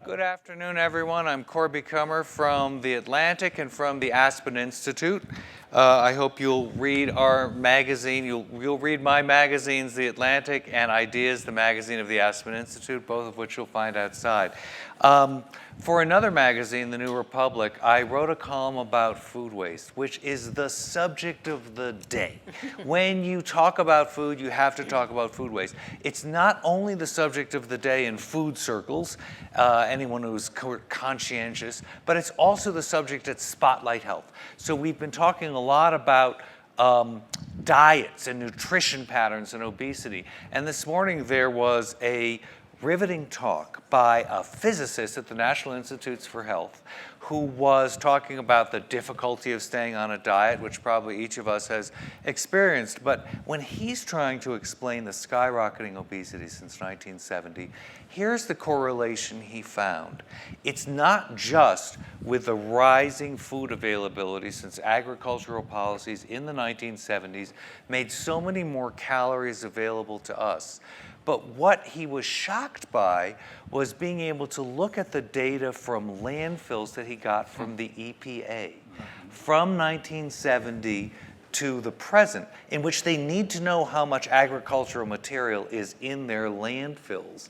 Good afternoon, everyone. I'm Corby Kummer from The Atlantic and from the Aspen Institute. I hope you'll read our magazine. You'll read my magazines, The Atlantic and Ideas, the magazine of the Aspen Institute, both of which you'll find outside. For another magazine, The New Republic, I wrote a column about food waste, which is the subject of the day. When you talk about food, you have to talk about food waste. It's not only the subject of the day in food circles, anyone who's conscientious, but it's also the subject at Spotlight Health. So we've been talking a lot about diets and nutrition patterns and obesity. And this morning there was a riveting talk by a physicist at the National Institutes for Health who was talking about the difficulty of staying on a diet, which probably each of us has experienced. But when he's trying to explain the skyrocketing obesity since 1970, here's the correlation he found. It's not just with the rising food availability since agricultural policies in the 1970s made so many more calories available to us. But what he was shocked by was being able to look at the data from landfills that he got from the EPA from 1970 to the present, in which they need to know how much agricultural material is in their landfills.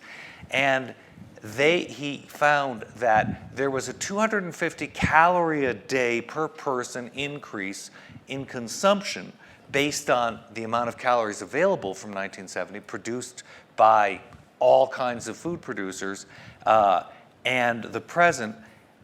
And he found that there was a 250 calorie a day per person increase in consumption based on the amount of calories available from 1970 produced by all kinds of food producers and the present,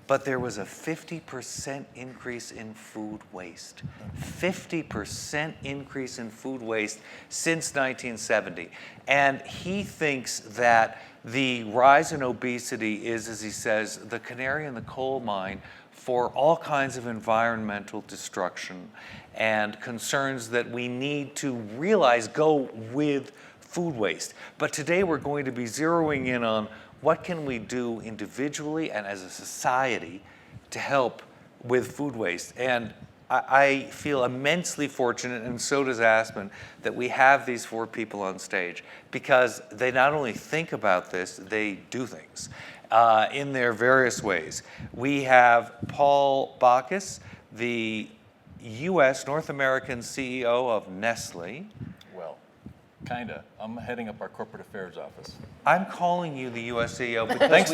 but there was a 50% increase in food waste. 50% increase in food waste since 1970. And he thinks that the rise in obesity is, as he says, the canary in the coal mine for all kinds of environmental destruction and concerns that we need to realize go with food waste. But today we're going to be zeroing in on what can we do individually and as a society to help with food waste. And I feel immensely fortunate, and so does Aspen, that we have these four people on stage because they not only think about this, they do things in their various ways. We have Paul Bakus, the U.S. North American CEO of Nestle. Well, kinda. I'm heading up our corporate affairs office. I'm calling you the U.S. CEO because thanks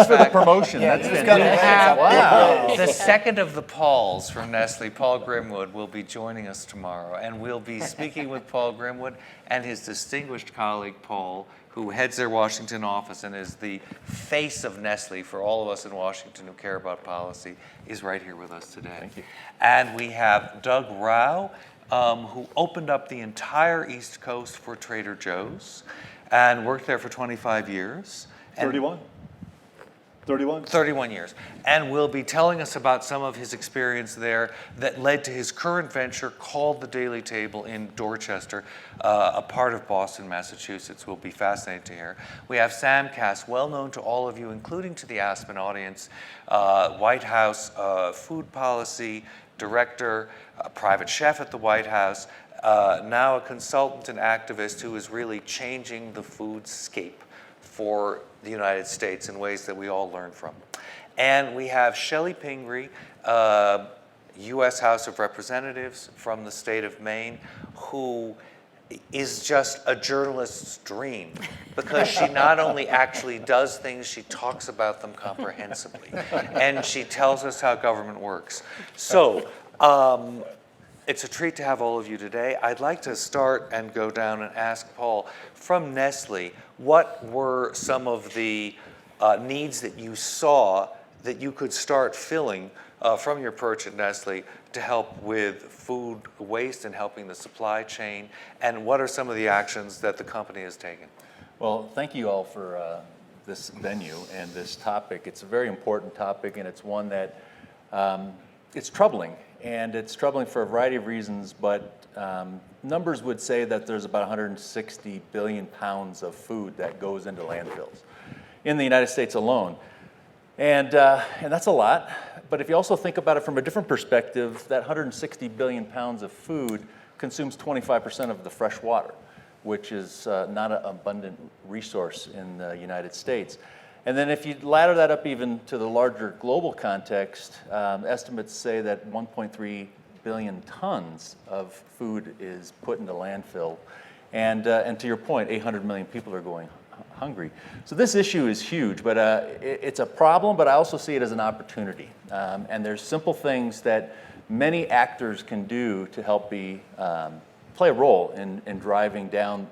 for the promotion. Yeah, That's fantastic. Wow. The second of the Pauls from Nestle, Paul Grimwood, will be joining us tomorrow, and we'll be speaking with Paul Grimwood and his distinguished colleague, Paul, who heads their Washington office and is the face of Nestle for all of us in Washington who care about policy, is right here with us today. Thank you. And we have Doug Rauch, who opened up the entire East Coast for Trader Joe's and worked there for 25 years. 31 years. And will be telling us about some of his experience there that led to his current venture called The Daily Table in Dorchester, a part of Boston, Massachusetts. Will be fascinating to hear. We have Sam Kass, well known to all of you, including to the Aspen audience, White House food policy director, a private chef at the White House, now a consultant and activist who is really changing the foodscape for the United States in ways that we all learn from. And we have Chellie Pingree, U.S. House of Representatives from the state of Maine, who is just a journalist's dream because she not only actually does things, she talks about them comprehensively. And she tells us how government works. So it's a treat to have all of you today. I'd like to start and go down and ask Paul, from Nestle, what were some of the needs that you saw that you could start filling from your perch at Nestle to help with food waste and helping the supply chain? And what are some of the actions that the company has taken? Well, thank you all for this venue and this topic. It's a very important topic, and it's one that it's troubling. And it's troubling for a variety of reasons, but numbers would say that there's about 160 billion pounds of food that goes into landfills in the United States alone. And that's a lot. But if you also think about it from a different perspective, that 160 billion pounds of food consumes 25% of the fresh water, which is not an abundant resource in the United States. And then if you ladder that up even to the larger global context, estimates say that 1.3 billion tons of food is put into landfill. And to your point, 800 million people are going hungry. So this issue is huge, but it's a problem, but I also see it as an opportunity. And there's simple things that many actors can do to help play a role in driving down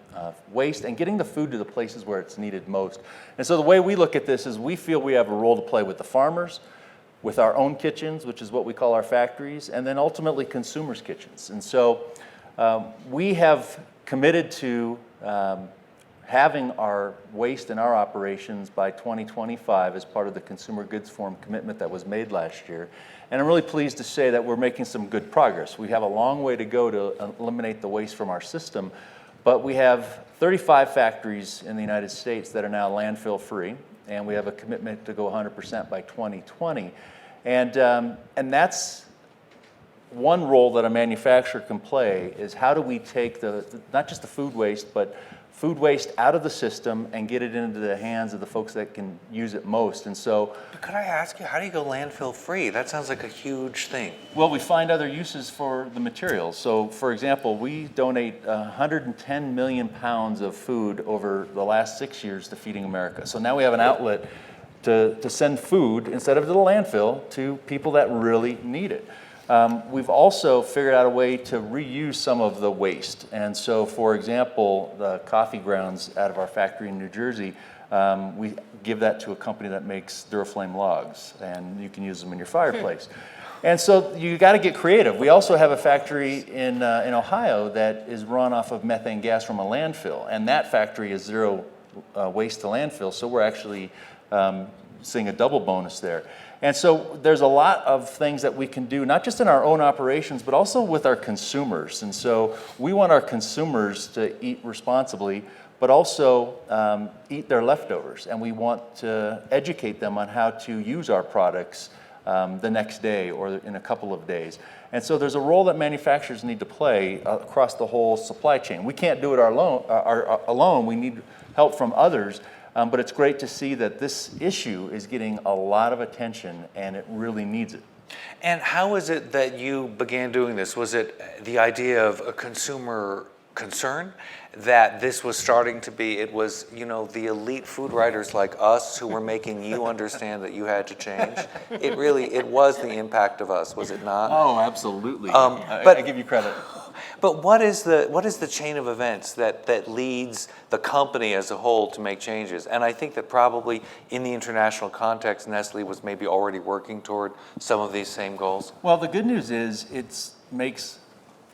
waste and getting the food to the places where it's needed most. And so the way we look at this is we feel we have a role to play with the farmers, with our own kitchens, which is what we call our factories, and then ultimately consumers' kitchens. And so we have committed to having our waste in our operations by 2025 as part of the Consumer Goods Forum commitment that was made last year. And I'm really pleased to say that we're making some good progress. We have a long way to go to eliminate the waste from our system, but we have 35 factories in the United States that are now landfill free, and we have a commitment to go 100% by 2020. And that's one role that a manufacturer can play, is how do we take not just the food waste, but food waste out of the system and get it into the hands of the folks that can use it most. And so, Could I ask you, how do you go landfill free? That sounds like a huge thing. well, we find other uses for the materials. So, for example, we donate 110 million pounds of food over the last 6 years to Feeding America. So now we have an outlet to send food, instead of to the landfill, to people that really need it. We've also figured out a way to reuse some of the waste. And so, for example, the coffee grounds out of our factory in New Jersey, we give that to a company that makes Duraflame logs, and you can use them in your fireplace. And so you got to get creative. We also have a factory in Ohio that is run off of methane gas from a landfill, and that factory is zero waste to landfill, so we're actually seeing a double bonus there. And so there's a lot of things that we can do, not just in our own operations, but also with our consumers. And so we want our consumers to eat responsibly, but also eat their leftovers. And we want to educate them on how to use our products the next day or in a couple of days. And so there's a role that manufacturers need to play across the whole supply chain. We can't do it alone. We need help from others. But it's great to see that this issue is getting a lot of attention, and it really needs it. And how is it that you began doing this? Was it the idea of a consumer concern that this was starting to be, it was, the elite food writers like us who were making you understand that you had to change? It was the impact of us, was it not? Oh, absolutely. I give you credit. But what is the chain of events that leads the company as a whole to make changes? And I think that probably in the international context, Nestle was maybe already working toward some of these same goals. Well, the good news is it makes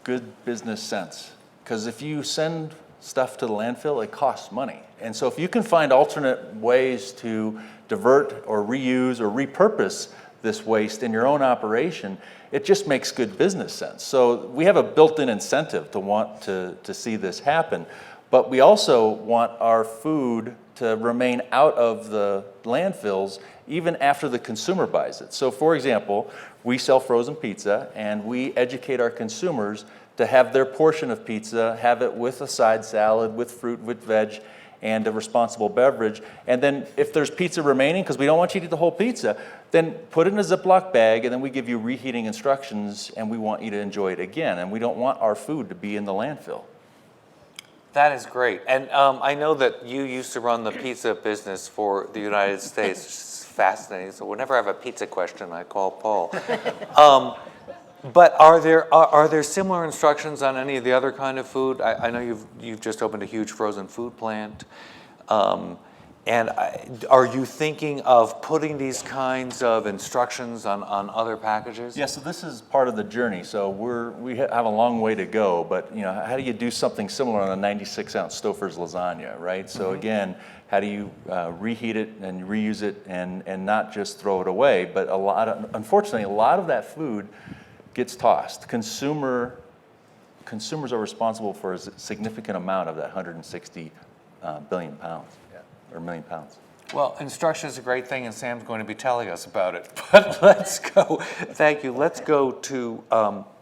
good business sense. Because if you send stuff to the landfill, it costs money. And so if you can find alternate ways to divert or reuse or repurpose this waste in your own operation, it just makes good business sense. So we have a built-in incentive to want to see this happen, but we also want our food to remain out of the landfills even after the consumer buys it. So for example, we sell frozen pizza, and we educate our consumers to have their portion of pizza, have it with a side salad, with fruit, with veg, and a responsible beverage. And then if there's pizza remaining, because we don't want you to eat the whole pizza, then put it in a Ziploc bag, and then we give you reheating instructions, and we want you to enjoy it again. And we don't want our food to be in the landfill. That is great. And I know that you used to run the pizza business for the United States, which is fascinating. So whenever I have a pizza question, I call Paul. But are there similar instructions on any of the other kind of food? I know you've just opened a huge frozen food plant. Are you thinking of putting these kinds of instructions on other packages? Yeah, so this is part of the journey. So we have a long way to go, but how do you do something similar on a 96-ounce Stouffer's lasagna, right? So again, how do you reheat it and reuse it and not just throw it away? But unfortunately, a lot of that food gets tossed. Consumers are responsible for a significant amount of that 160 billion pounds, or million pounds. Well, instruction is a great thing, and Sam's going to be telling us about it. But let's go. Thank you. Let's go to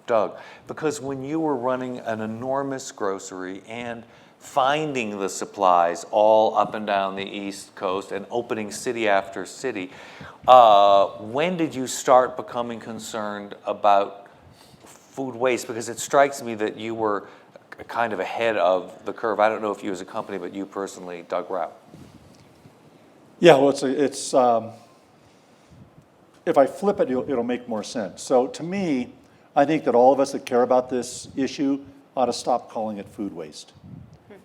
Doug, because when you were running an enormous grocery and finding the supplies all up and down the East Coast and opening city after city. When did you start becoming concerned about food waste? Because it strikes me that you were kind of ahead of the curve. I don't know if you as a company, but you personally, Doug Rauch. Yeah, well, it's if I flip it, it'll make more sense. So to me, I think that all of us that care about this issue ought to stop calling it food waste.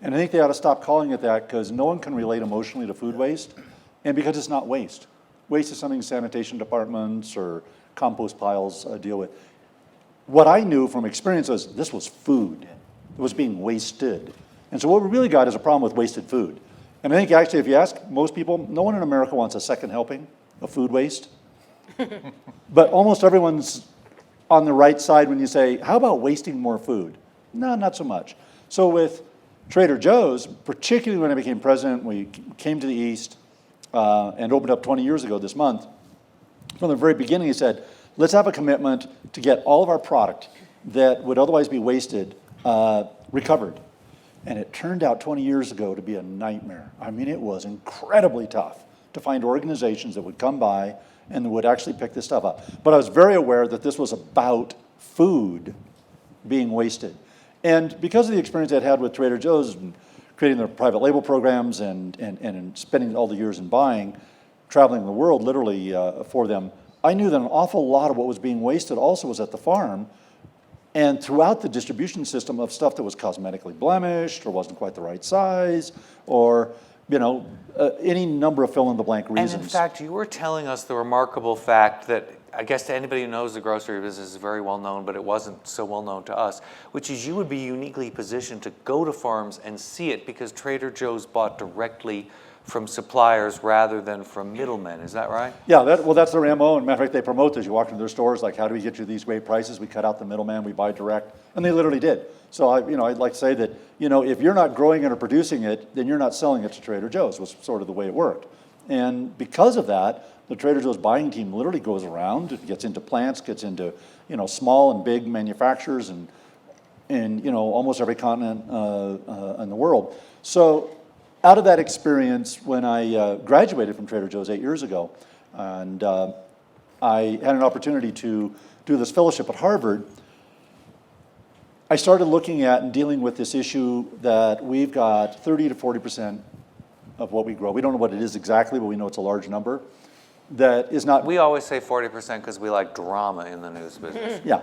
And I think they ought to stop calling it that because no one can relate emotionally to food waste, and because it's not waste. Waste is something sanitation departments or compost piles deal with. What I knew from experience was this was food. It was being wasted. And so what we really got is a problem with wasted food. And I think actually if you ask most people, no one in America wants a second helping of food waste. But almost everyone's on the right side when you say, how about wasting more food? No, not so much. So with Trader Joe's, particularly when I became president, we came to the East and opened up 20 years ago this month. From the very beginning, he said, let's have a commitment to get all of our product that would otherwise be wasted recovered. And it turned out 20 years ago to be a nightmare. I mean, it was incredibly tough to find organizations that would come by and would actually pick this stuff up. But I was very aware that this was about food being wasted. And because of the experience I'd had with Trader Joe's and creating their private label programs and spending all the years in buying, traveling the world literally for them, I knew that an awful lot of what was being wasted also was at the farm and throughout the distribution system of stuff that was cosmetically blemished or wasn't quite the right size or any number of fill-in-the-blank reasons. And in fact, you were telling us the remarkable fact that I guess to anybody who knows the grocery business is very well known, but it wasn't so well known to us, which is you would be uniquely positioned to go to farms and see it because Trader Joe's bought directly from suppliers rather than from middlemen. Is that right? Yeah, that's their MO. And matter of fact, they promote this. You walk into their stores, like, how do we get you these great prices? We cut out the middleman, we buy direct. And they literally did. So I'd like to say that, if you're not growing it or producing it, then you're not selling it to Trader Joe's, was sort of the way it worked. And because of that, the Trader Joe's buying team literally goes around, it gets into plants, gets into, small and big manufacturers and almost every continent in the world. So out of that experience, when I graduated from Trader Joe's 8 years ago, and I had an opportunity to do this fellowship at Harvard, I started looking at and dealing with this issue that we've got 30 to 40% of what we grow. We don't know what it is exactly, but we know it's a large number. That is not. We always say 40% because we like drama in the news business. Yeah.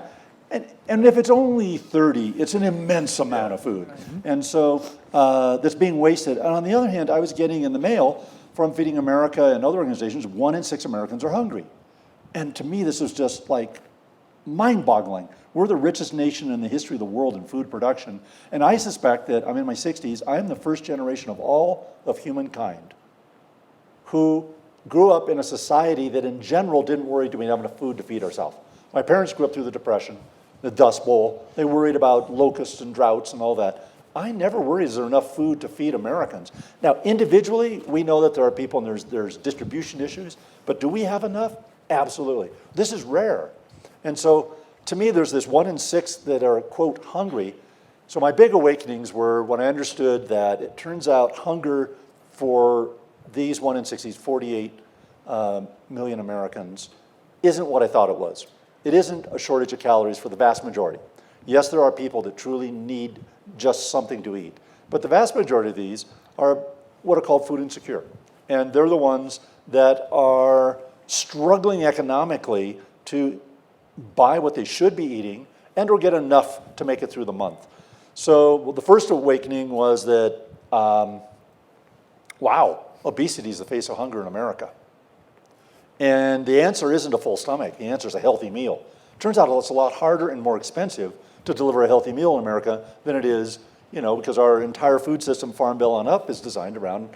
And if it's only 30, it's an immense amount of food. And so that's being wasted. And on the other hand, I was getting in the mail from Feeding America and other organizations, 1 in 6 Americans are hungry. And to me, this was just like mind-boggling. We're the richest nation in the history of the world in food production. And I suspect that, I'm in my 60s, I'm the first generation of all of humankind who grew up in a society that in general didn't worry, do we have enough food to feed ourselves? My parents grew up through the Depression, the Dust Bowl. They worried about locusts and droughts and all that. I never worried, is there enough food to feed Americans? Now, individually, we know that there are people and there's distribution issues, but do we have enough? Absolutely. This is rare. And so, to me, there's this 1 in 6 that are, quote, hungry. So my big awakenings were when I understood that it turns out hunger for these 1 in 6, these 48 million Americans, isn't what I thought it was. It isn't a shortage of calories for the vast majority. Yes, there are people that truly need just something to eat. But the vast majority of these are what are called food insecure. And they're the ones that are struggling economically to buy what they should be eating and or get enough to make it through the month. So the first awakening was that, wow, obesity is the face of hunger in America. And the answer isn't a full stomach. The answer is a healthy meal. Turns out it's a lot harder and more expensive to deliver a healthy meal in America than it is, because our entire food system, Farm Bill on up, is designed around,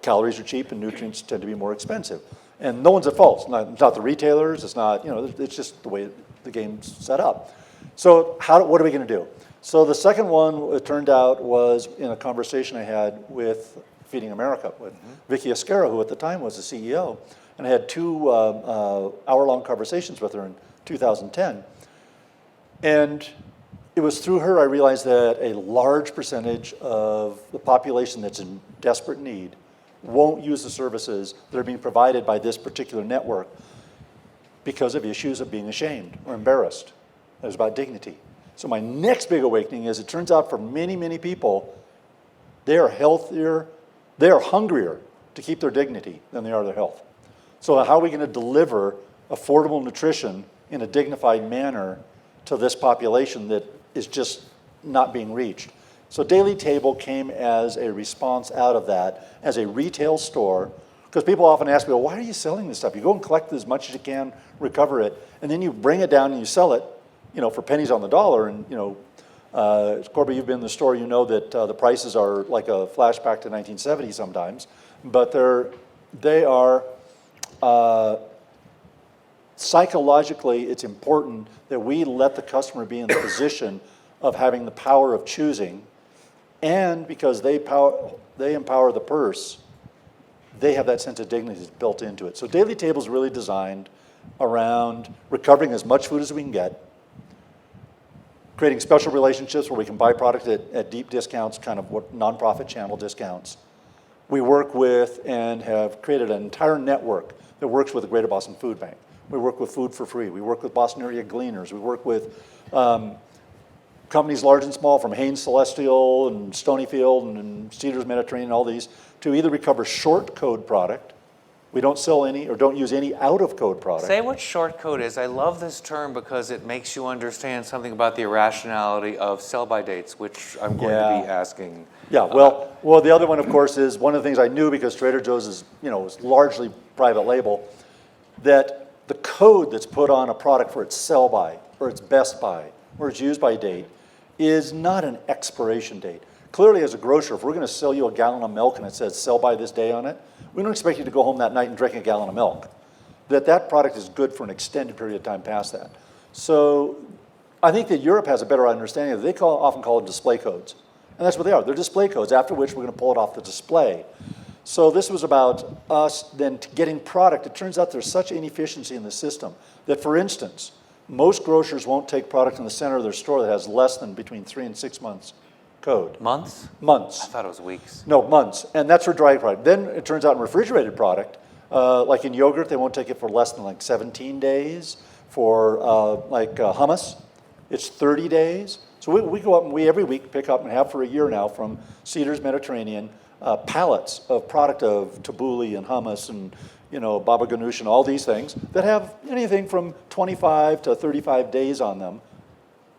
calories are cheap and nutrients tend to be more expensive. And no one's at fault. It's not the retailers. It's not, it's just the way the game's set up. So what are we going to do? So the second one, it turned out, was in a conversation I had with Feeding America, with Vicky Esquerra, who at the time was the CEO. And I had 2 hour-long conversations with her in 2010. And it was through her I realized that a large percentage of the population that's in desperate need won't use the services that are being provided by this particular network because of issues of being ashamed or embarrassed. It was about dignity. So my next big awakening is it turns out for many, many people, they are healthier, they are hungrier to keep their dignity than they are their health. So how are we going to deliver affordable nutrition in a dignified manner to this population that is just not being reached? So Daily Table came as a response out of that as a retail store, because people often ask me, well, why are you selling this stuff? You go and collect as much as you can, recover it, and then you bring it down and you sell it, you know, for pennies on the dollar. And, you know, Corby, you've been in the store, you know that the prices are like a flashback to 1970 sometimes, but they are psychologically, it's important that we let the customer be in the position of having the power of choosing, and because they empower the purse, they have that sense of dignity built into it. So Daily Table is really designed around recovering as much food as we can get, creating special relationships where we can buy product at deep discounts, kind of what nonprofit channel discounts. We work with and have created an entire network that works with the Greater Boston Food Bank. We work with Food for Free. We work with Boston area gleaners. We work with companies large and small, from Hanes Celestial and Stonyfield and Cedars Mediterranean, all these, to either recover short code product. We don't sell any or don't use any out of code product. Say what short code is. I love this term because it makes you understand something about the irrationality of sell-by dates, which I'm going to be asking. Yeah, well, the other one, of course, is one of the things I knew, because Trader Joe's is, you know, is largely private label, that the code that's put on a product for its sell-by or its best by or its use-by date is not an expiration date. Clearly, as a grocer, if we're going to sell you a gallon of milk and it says sell by this day on it, we don't expect you to go home that night and drink a gallon of milk. That product is good for an extended period of time past that. So I think that Europe has a better understanding of it. They often call them display codes. And that's what they are. They're display codes, after which we're going to pull it off the display. So this was about us then getting product. It turns out there's such inefficiency in the system that, for instance, most grocers won't take product in the center of their store that has less than between 3 and 6 months code. Months? Months. I thought it was weeks. No, months. And that's for dry product. Then it turns out in refrigerated product, like in yogurt, they won't take it for less than like 17 days. For hummus, it's 30 days. So we go up and we every week pick up and have for a year now from Cedars Mediterranean pallets of product of tabbouleh and hummus and, you know, baba ganoush and all these things that have anything from 25 to 35 days on them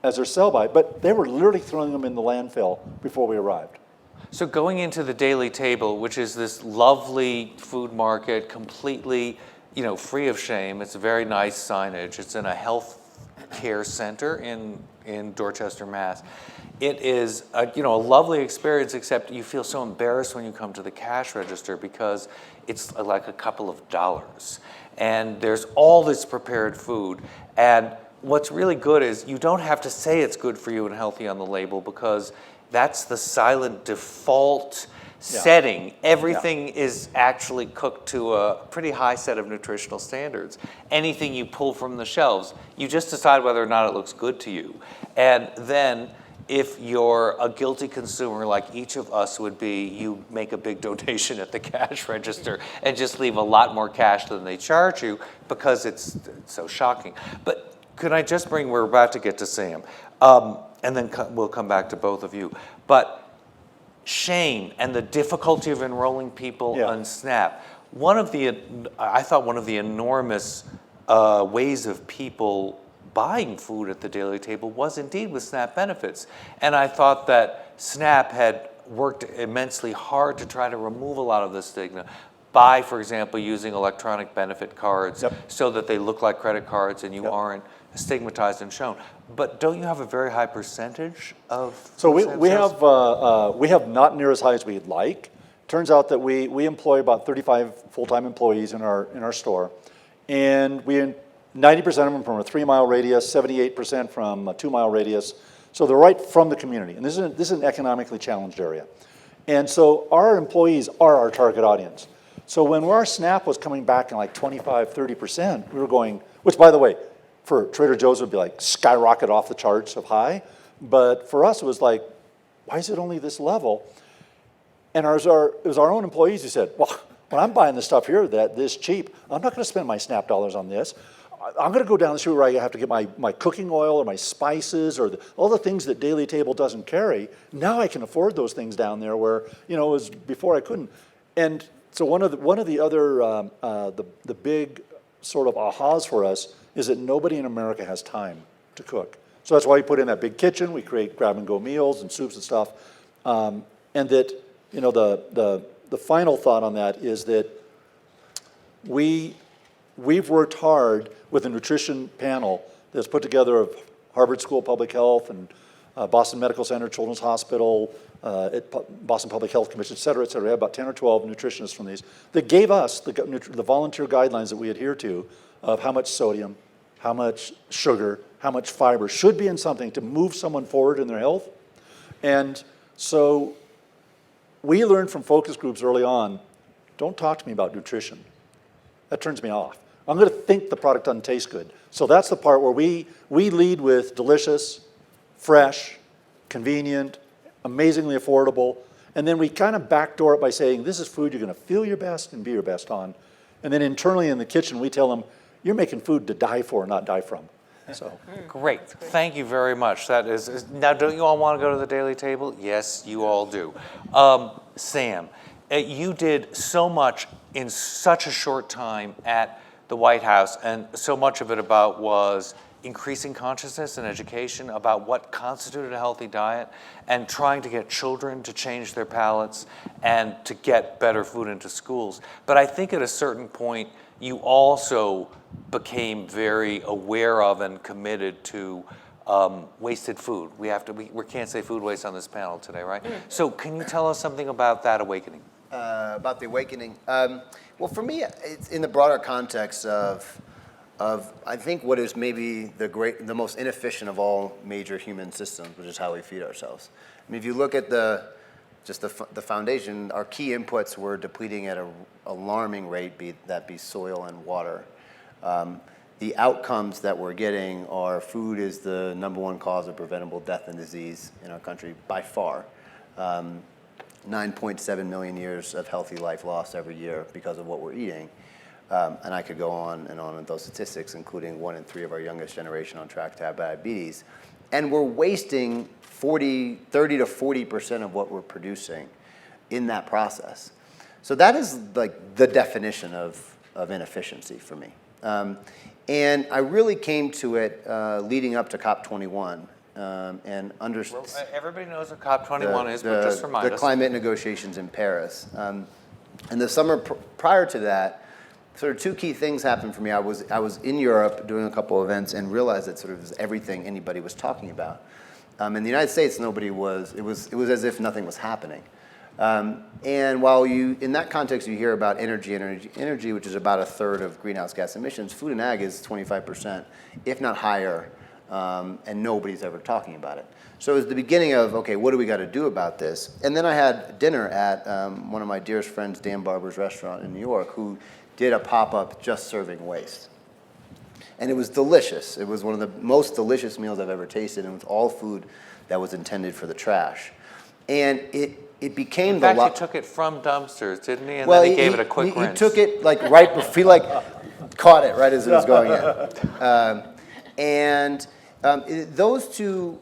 as their sell-by, but they were literally throwing them in the landfill before we arrived. So going into the Daily Table, which is this lovely food market, completely, you know, free of shame. It's a very nice signage. It's in a health care center in Dorchester, Mass. It is a lovely experience, except you feel so embarrassed when you come to the cash register because it's like a couple of dollars. And there's all this prepared food. And what's really good is you don't have to say it's good for you and healthy on the label, because that's the silent default setting. Everything is actually cooked to a pretty high set of nutritional standards. Anything you pull from the shelves, you just decide whether or not it looks good to you. And then if you're a guilty consumer like each of us would be, you make a big donation at the cash register and just leave a lot more cash than they charge you because it's so shocking. But could I just we're about to get to Sam, and then we'll come back to both of you. But shame and the difficulty of enrolling people on SNAP. I thought one of the enormous ways of people buying food at the Daily Table was indeed with SNAP benefits. And I thought that SNAP had worked immensely hard to try to remove a lot of the stigma by, for example, using electronic benefit cards so that they look like credit cards and you aren't stigmatized and shown. But don't you have a very high percentage of So we have not near as high as we'd like. Turns out that we employ about 35 full-time employees in our store, and 90% of them from a 3-mile radius, 78% from a 2-mile radius. So they're right from the community, and this is an economically challenged area. And so our employees are our target audience. So when our SNAP was coming back in like 25, 30%, we were going, which by the way, for Trader Joe's would be like skyrocket off the charts of high. But for us, it was like, why is it only this level? And it was our own employees who said, well, when I'm buying this stuff here this cheap, I'm not going to spend my SNAP dollars on this. I'm going to go down the street where I have to get my cooking oil or my spices or all the things that Daily Table doesn't carry. Now I can afford those things down there where, it was before I couldn't. And so one of the other, the big sort of ahas for us is that nobody in America has time to cook. So that's why we put in that big kitchen. We create grab-and-go meals and soups and stuff. And that, the final thought on that is that we've worked hard with a nutrition panel that's put together of Harvard School of Public Health and Boston Medical Center, Children's Hospital, Boston Public Health Commission, et cetera, et cetera. We have about 10 or 12 nutritionists from these that gave us the volunteer guidelines that we adhere to of how much sodium, how much sugar, how much fiber should be in something to move someone forward in their health. And so we learned from focus groups early on, don't talk to me about nutrition. That turns me off. I'm going to think the product doesn't taste good. So that's the part where we lead with delicious, fresh, convenient, amazingly affordable, and then we kind of backdoor it by saying, this is food you're going to feel your best and be your best on. And then internally in the kitchen, we tell them, you're making food to die for, not die from. So Great. Thank you very much. That is now. Don't you all want to go to the Daily Table? Yes, you all do. Sam, you did so much in such a short time at the White House, and so much of it was increasing consciousness and education about what constituted a healthy diet, and trying to get children to change their palates and to get better food into schools. But I think at a certain point, you also became very aware of and committed to wasted food. We can't say food waste on this panel today, right? So can you tell us something about that awakening? About the awakening. Well, for me, it's in the broader context of I think what is maybe the most inefficient of all major human systems, which is how we feed ourselves. I mean, if you look at the foundation, our key inputs were depleting at an alarming rate, be soil and water. The outcomes that we're getting are food is the #1 cause of preventable death and disease in our country by far. 9.7 million years of healthy life lost every year because of what we're eating. And I could go on and on with those statistics, including 1 in 3 of our youngest generation on track to have diabetes. And we're wasting 30 to 40% of what we're producing in that process. So that is like the definition of inefficiency for me. And I really came to it leading up to COP21 and understood. Well, everybody knows what COP21 is, but just remind us. The climate negotiations in Paris. And the summer prior to that, sort of 2 key things happened for me. I was in Europe doing a couple of events and realized that sort of was everything anybody was talking about. In the United States, it was as if nothing was happening. And while in that context, you hear about energy, which is about 1/3 of greenhouse gas emissions, food and ag is 25%, if not higher, and nobody's ever talking about it. So it was the beginning of, okay, what do we got to do about this? And then I had dinner at one of my dearest friends, Dan Barber's restaurant in New York, who did a pop-up just serving waste. And it was delicious. It was one of the most delicious meals I've ever tasted, and it was all food that was intended for the trash. And it became In fact, he took it from dumpsters, didn't he? And well, then he gave it a quick rinse. He took it like right before, he caught it right as it was going in. Those 2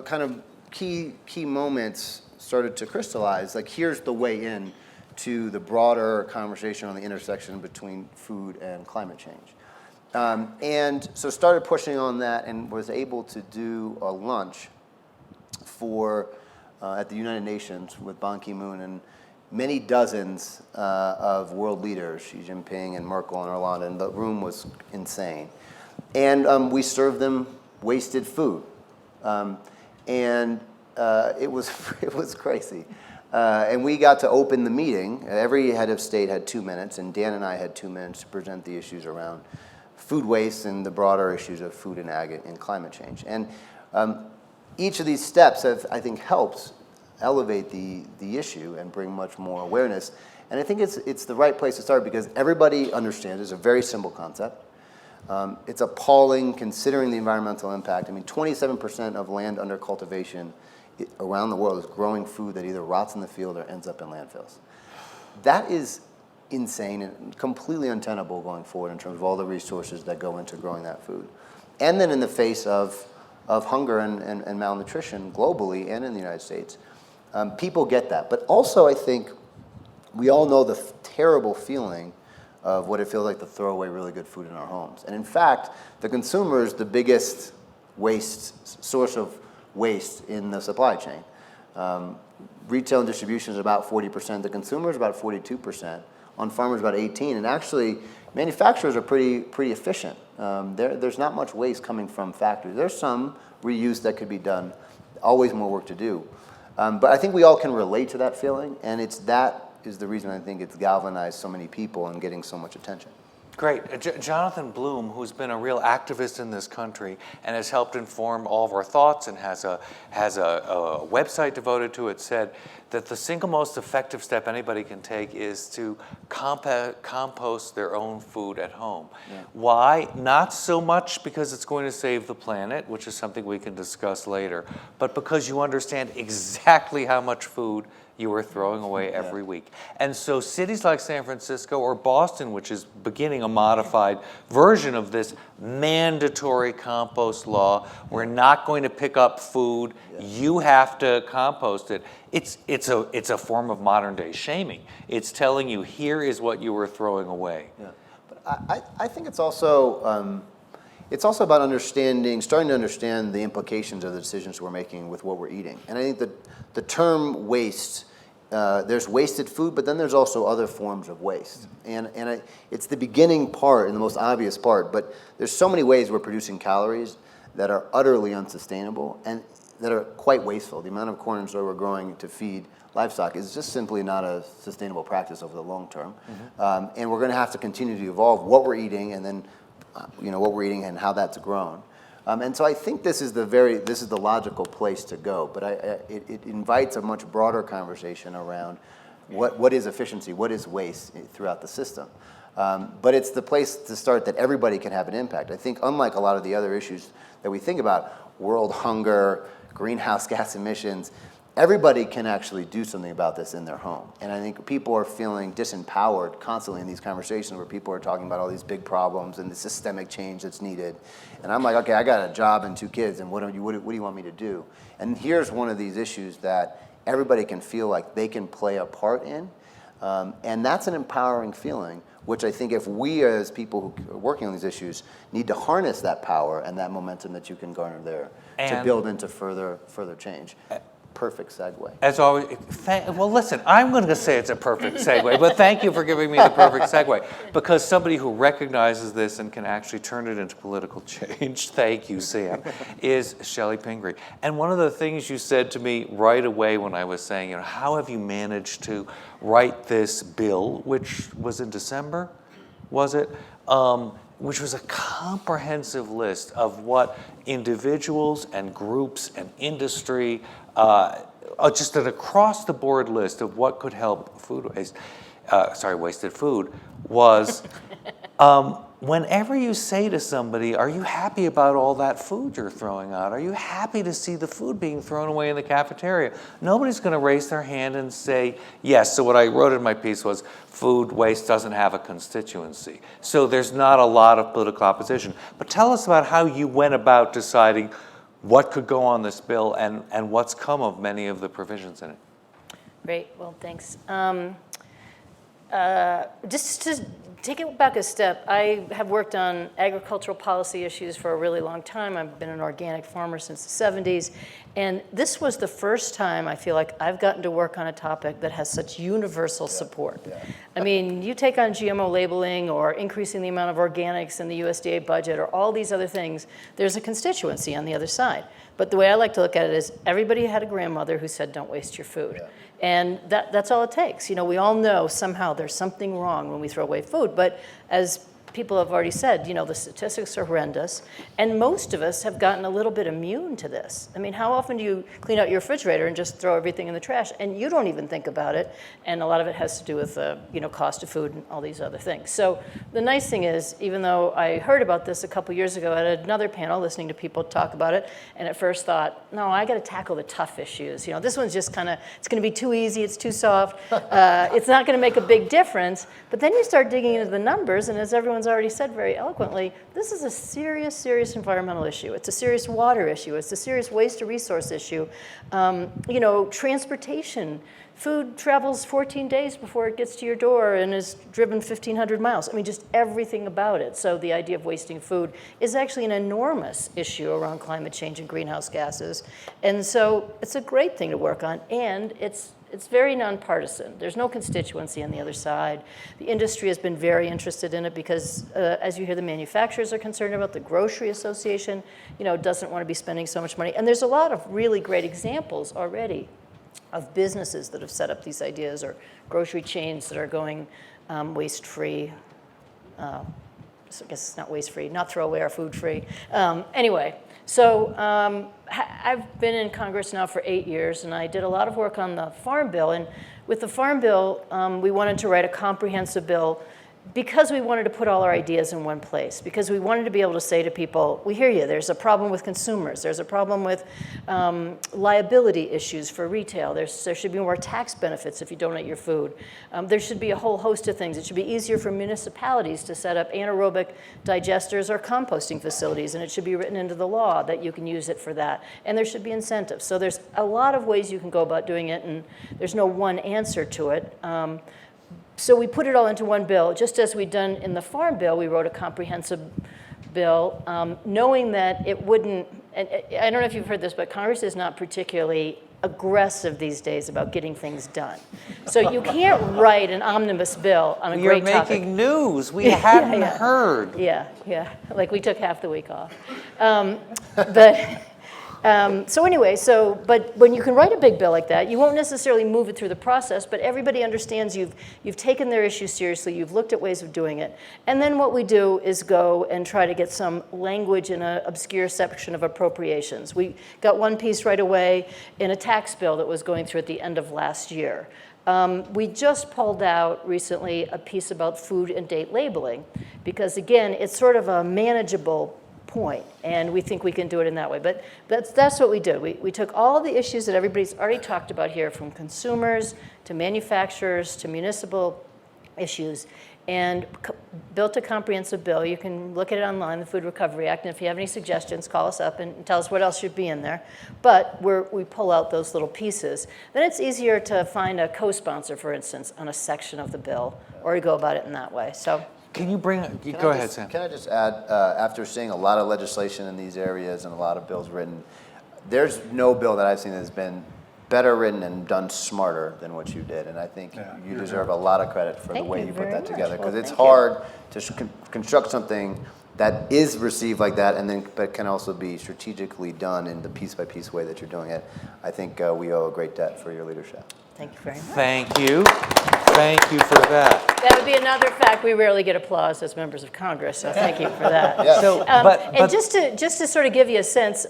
kind of key moments started to crystallize. Like, here's the way in to the broader conversation on the intersection between food and climate change. And so started pushing on that and was able to do a lunch at the United Nations with Ban Ki-moon and many dozens of world leaders, Xi Jinping and Merkel and Hollande, and the room was insane. And we served them wasted food. It was crazy. And we got to open the meeting. Every head of state had 2 minutes, and Dan and I had 2 minutes to present the issues around food waste and the broader issues of food and ag and climate change. And each of these steps have, I think, helped elevate the issue and bring much more awareness. And I think it's the right place to start because everybody understands it's a very simple concept. It's appalling considering the environmental impact. I mean, 27% of land under cultivation around the world is growing food that either rots in the field or ends up in landfills. That is insane and completely untenable going forward in terms of all the resources that go into growing that food. And then in the face of hunger and malnutrition globally and in the United States, people get that. But also I think we all know the terrible feeling of what it feels like to throw away really good food in our homes. And in fact, the consumer is the biggest source of waste in the supply chain. Retail and distribution is about 40%. The consumer is about 42%. On farmers, about 18%. And actually, manufacturers are pretty efficient. There's not much waste coming from factories. There's some reuse that could be done. Always more work to do. But I think we all can relate to that feeling, and that is the reason I think it's galvanized so many people and getting so much attention. Great. Jonathan Bloom, who's been a real activist in this country and has helped inform all of our thoughts and has a website devoted to it, said that the single most effective step anybody can take is to compost their own food at home. Yeah. Why? Not so much because it's going to save the planet, which is something we can discuss later, but because you understand exactly how much food you are throwing away every week. And so cities like San Francisco or Boston, which is beginning a modified version of this mandatory compost law, we're not going to pick up food, you have to compost it. It's a form of modern day shaming. It's telling you, here is what you were throwing away. Yeah. But I think it's also about starting to understand the implications of the decisions we're making with what we're eating. And I think that the term waste, there's wasted food, but then there's also other forms of waste. And it's the beginning part and the most obvious part, but there's so many ways we're producing calories that are utterly unsustainable and that are quite wasteful. The amount of corn and soy we're growing to feed livestock is just simply not a sustainable practice over the long term. And we're going to have to continue to evolve what we're eating and then what we're eating and how that's grown. And so I think this is the logical place to go, but it invites a much broader conversation around what is efficiency, what is waste throughout the system. But it's the place to start that everybody can have an impact. I think unlike a lot of the other issues that we think about, world hunger, greenhouse gas emissions, everybody can actually do something about this in their home. And I think people are feeling disempowered constantly in these conversations where people are talking about all these big problems and the systemic change that's needed. And I'm like, okay, I got a job and 2 kids, and what do you want me to do? And here's one of these issues that everybody can feel like they can play a part in. And that's an empowering feeling, which I think if we as people who are working on these issues need to harness that power and that momentum that you can garner there to build into further change. Perfect segue. As always, well, listen, I'm going to say it's a perfect segue, but thank you for giving me the perfect segue, because somebody who recognizes this and can actually turn it into political change, thank you, Sam, is Chellie Pingree. And one of the things you said to me right away when I was saying, how have you managed to write this bill, which was in December, was it? Which was a comprehensive list of what individuals and groups and industry, just an across-the-board list of what could help wasted food, was whenever you say to somebody, are you happy about all that food you're throwing out? Are you happy to see the food being thrown away in the cafeteria? Nobody's going to raise their hand and say, yes. So what I wrote in my piece was, food waste doesn't have a constituency. So there's not a lot of political opposition. But tell us about how you went about deciding what could go on this bill and what's come of many of the provisions in it. Great. Well, thanks. Just to take it back a step, I have worked on agricultural policy issues for a really long time. I've been an organic farmer since the 70s. And this was the first time I feel like I've gotten to work on a topic that has such universal support. Yeah. I mean, you take on GMO labeling or increasing the amount of organics in the USDA budget or all these other things, there's a constituency on the other side. But the way I like to look at it is everybody had a grandmother who said, don't waste your food. Yeah. And that's all it takes. We all know somehow there's something wrong when we throw away food. But as people have already said, you know, the statistics are horrendous, and most of us have gotten a little bit immune to this. I mean, how often do you clean out your refrigerator and just throw everything in the trash, and you don't even think about it, and a lot of it has to do with the, you know, cost of food and all these other things. So the nice thing is, even though I heard about this a couple years ago at another panel, listening to people talk about it, and at first thought, no, I got to tackle the tough issues. You know, this one's just kind of, it's going to be too easy, it's too soft, it's not going to make a big difference. But then you start digging into the numbers, and as everyone's already said very eloquently, this is a serious, serious environmental issue. It's a serious water issue. It's a serious waste to resource issue. You know, transportation. Food travels 14 days before it gets to your door and is driven 1,500 miles. I mean, just everything about it. So the idea of wasting food is actually an enormous issue around climate change and greenhouse gases. And so it's a great thing to work on, and it's very nonpartisan. There's no constituency on the other side. The industry has been very interested in it because, as you hear, the manufacturers are concerned about. The Grocery Association, you know, doesn't want to be spending so much money. And there's a lot of really great examples already of businesses that have set up these ideas, or grocery chains that are going waste-free. So I guess it's not waste-free, not throwaway or food-free. Anyway, so I've been in Congress now for 8 years, and I did a lot of work on the Farm Bill. And with the Farm Bill, we wanted to write a comprehensive bill because we wanted to put all our ideas in one place, because we wanted to be able to say to people, we hear you, there's a problem with consumers, there's a problem with liability issues for retail, there should be more tax benefits if you donate your food. There should be a whole host of things. It should be easier for municipalities to set up anaerobic digesters or composting facilities, and it should be written into the law that you can use it for that. And there should be incentives. So there's a lot of ways you can go about doing it, and there's no one answer to it. So we put it all into one bill. Just as we'd done in the Farm Bill, we wrote a comprehensive bill, knowing that it wouldn't, and I don't know if you've heard this, but Congress is not particularly aggressive these days about getting things done. So you can't write an omnibus bill on a great topic. You're making news. We hadn't heard. Yeah, like we took half the week off. So anyway, but when you can write a big bill like that, you won't necessarily move it through the process, but everybody understands you've taken their issue seriously, you've looked at ways of doing it. And then what we do is go and try to get some language in an obscure section of appropriations. We got one piece right away in a tax bill that was going through at the end of last year. We just pulled out recently a piece about food and date labeling, because again, it's sort of a manageable point, and we think we can do it in that way. But that's what we did. We took all the issues that everybody's already talked about here, from consumers to manufacturers to municipal issues, and built a comprehensive bill. You can look at it online, the Food Recovery Act, and if you have any suggestions, call us up and tell us what else should be in there. But we pull out those little pieces. Then it's easier to find a co-sponsor, for instance, on a section of the bill, or you go about it in that way. So. Can you go ahead, Sam. Can I just add, after seeing a lot of legislation in these areas and a lot of bills written, there's no bill that I've seen that has been better written and done smarter than what you did. And I think you deserve a lot of credit for the way you put that together, because it's hard to construct something that is received like that, and then but can also be strategically done in the piece-by-piece way that you're doing it. I think we owe a great debt for your leadership. Thank you very much. Thank you. Thank you for that. That would be another fact. We rarely get applause as members of Congress, so thank you for that. Yes. So, And just to sort of give you a sense,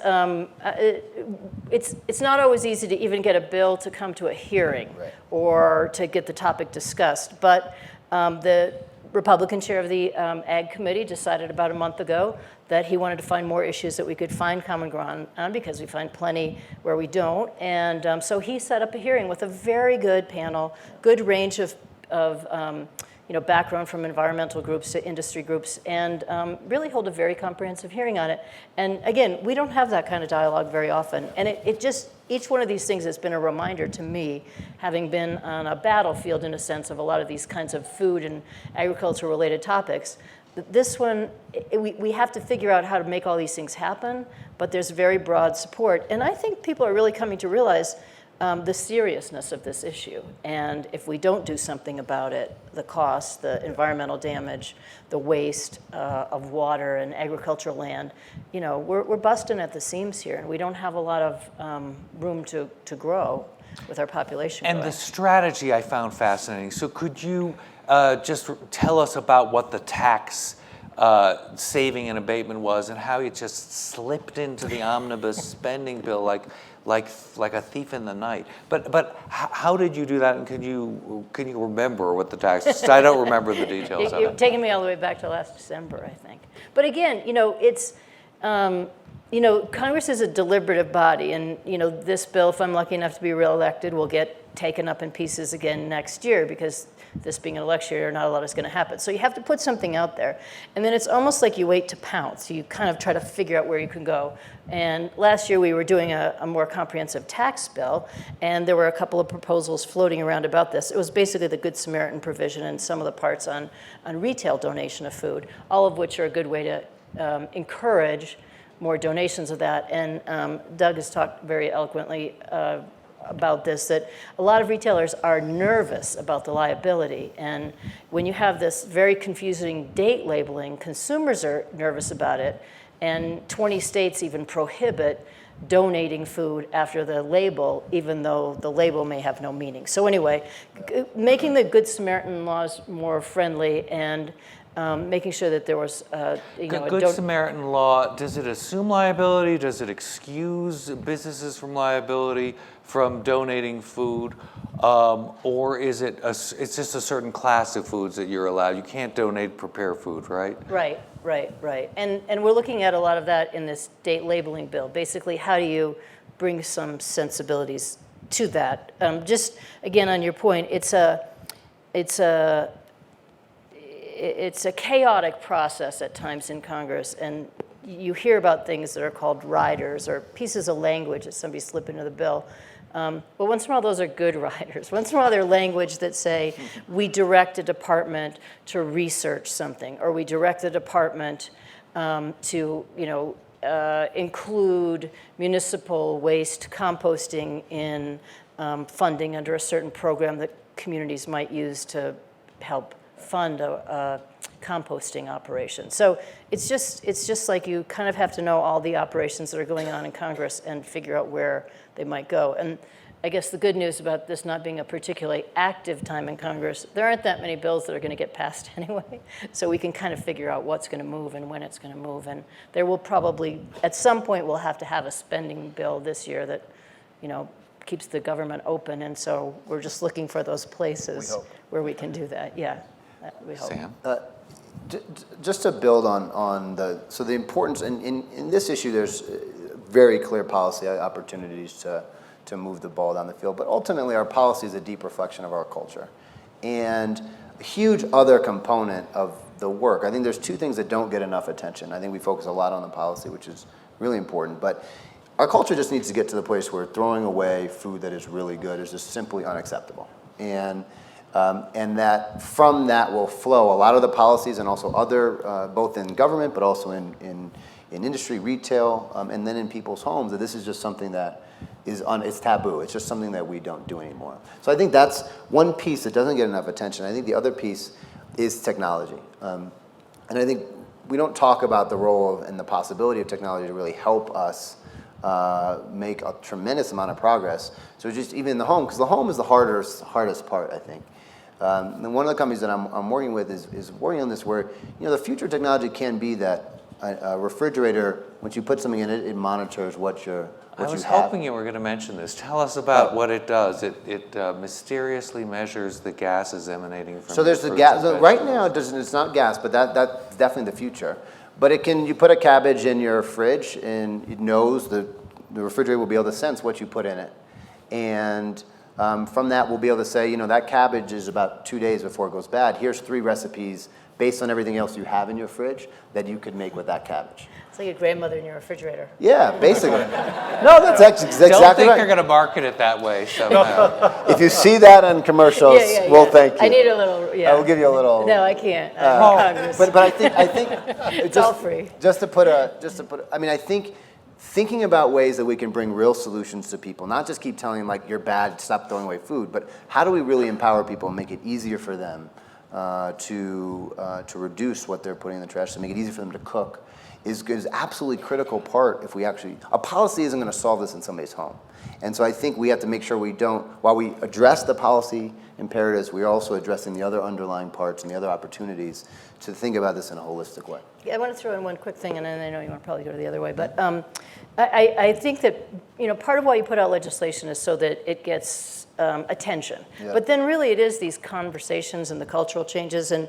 it's not always easy to even get a bill to come to a hearing or to get the topic discussed. But the Republican chair of the Ag Committee decided about a month ago that he wanted to find more issues that we could find common ground on, because we find plenty where we don't. And so he set up a hearing with a very good panel, good range of background from environmental groups to industry groups, and really hold a very comprehensive hearing on it. And again, we don't have that kind of dialogue very often. And it just, each one of these things has been a reminder to me, having been on a battlefield in a sense of a lot of these kinds of food and agriculture related topics. This one, we have to figure out how to make all these things happen, but there's very broad support. And I think people are really coming to realize the seriousness of this issue. And if we don't do something about it, the cost, the environmental damage, the waste of water and agricultural land, we're busting at the seams here, and we don't have a lot of room to grow with our population growing. And the strategy I found fascinating. So could you just tell us about what the tax saving and abatement was, and how it just slipped into the omnibus spending bill like a thief in the night. But how did you do that? And can you remember what the tax? I don't remember the details of You're it. taking me all the way back to last December, I think. But again, it's, Congress is a deliberative body, and, this bill, if I'm lucky enough to be reelected, will get taken up in pieces again next year, because this being an election year, not a lot is going to happen. So you have to put something out there. And then it's almost like you wait to pounce. You kind of try to figure out where you can go. And last year we were doing a more comprehensive tax bill, and there were a couple of proposals floating around about this. It was basically the Good Samaritan provision and some of the parts on retail donation of food, all of which are a good way to encourage more donations of that. And Doug has talked very eloquently about this, that a lot of retailers are nervous about the liability. And when you have this very confusing date labeling, consumers are nervous about it. And 20 states even prohibit donating food after the label, even though the label may have no meaning. So anyway, making the Good Samaritan laws more friendly, and making sure that there was, Good Samaritan law, does it assume liability? Does it excuse businesses from liability from donating food? Or is it, it's just a certain class of foods that you're allowed? You can't donate prepared food, right? Right. And we're looking at a lot of that in this date labeling bill. Basically, how do you bring some sensibilities to that? Just, again, on your point, it's a chaotic process at times in Congress, and you hear about things that are called riders or pieces of language that somebody slip into the bill. But once in a while, those are good riders. Once in a while, they're language that say, we direct a department to research something, or we direct the department to, include municipal waste composting in funding under a certain program that communities might use to help fund a composting operation. So it's just like you kind of have to know all the operations that are going on in Congress and figure out where they might go. And I guess the good news about this not being a particularly active time in Congress, there aren't that many bills that are going to get passed anyway. So we can kind of figure out what's going to move and when it's going to move. And there will probably, at some point, we'll have to have a spending bill this year that, keeps the government open. And so we're just looking for those places where we can do that. Yeah. We hope. Sam? Just to build on the importance, in this issue, there's very clear policy opportunities to move the ball down the field, but ultimately our policy is a deep reflection of our culture. And a huge other component of the work, I think there's two things that don't get enough attention. I think we focus a lot on the policy, which is really important, but our culture just needs to get to the place where throwing away food that is really good is just simply unacceptable. And that from that will flow a lot of the policies, and also other, both in government, but also in industry, retail, and then in people's homes, that this is just something that it's taboo. It's just something that we don't do anymore. So I think that's one piece that doesn't get enough attention. I think the other piece is technology. And I think we don't talk about the role and the possibility of technology to really help us make a tremendous amount of progress. So just even in the home, because the home is the hardest part, I think. And one of the companies that I'm working with is working on this, where the future technology can be that a refrigerator, once you put something in it, it monitors what you have. I was hoping you were going to mention this. Tell us about what it does. It mysteriously measures the gases emanating from. So there's the gas. Right now, it's not gas, but that's definitely the future. But you put a cabbage in your fridge, and it knows the refrigerator will be able to sense what you put in it, and from that, we'll be able to say, that cabbage is about 2 days before it goes bad. Here's 3 recipes based on everything else you have in your fridge that you could make with that cabbage. It's like your grandmother in your refrigerator. Yeah, basically. No, that's exactly right. Don't think they're going to market it that way somehow. If you see that on commercials, well, thank you. I need a little, I will give you a little. No, I can't. But I think it's all free. I think thinking about ways that we can bring real solutions to people, not just keep telling them, like, you're bad, stop throwing away food, but how do we really empower people and make it easier for them to reduce what they're putting in the trash, to make it easy for them to cook, is absolutely critical part if we actually, a policy isn't going to solve this in somebody's home. And so I think we have to make sure we don't, while we address the policy imperatives, we're also addressing the other underlying parts and the other opportunities to think about this in a holistic way. Yeah, I want to throw in one quick thing, and then I know you want to probably go the other way, but I think that, part of why you put out legislation is so that it gets attention. Yeah. But then really it is these conversations and the cultural changes, and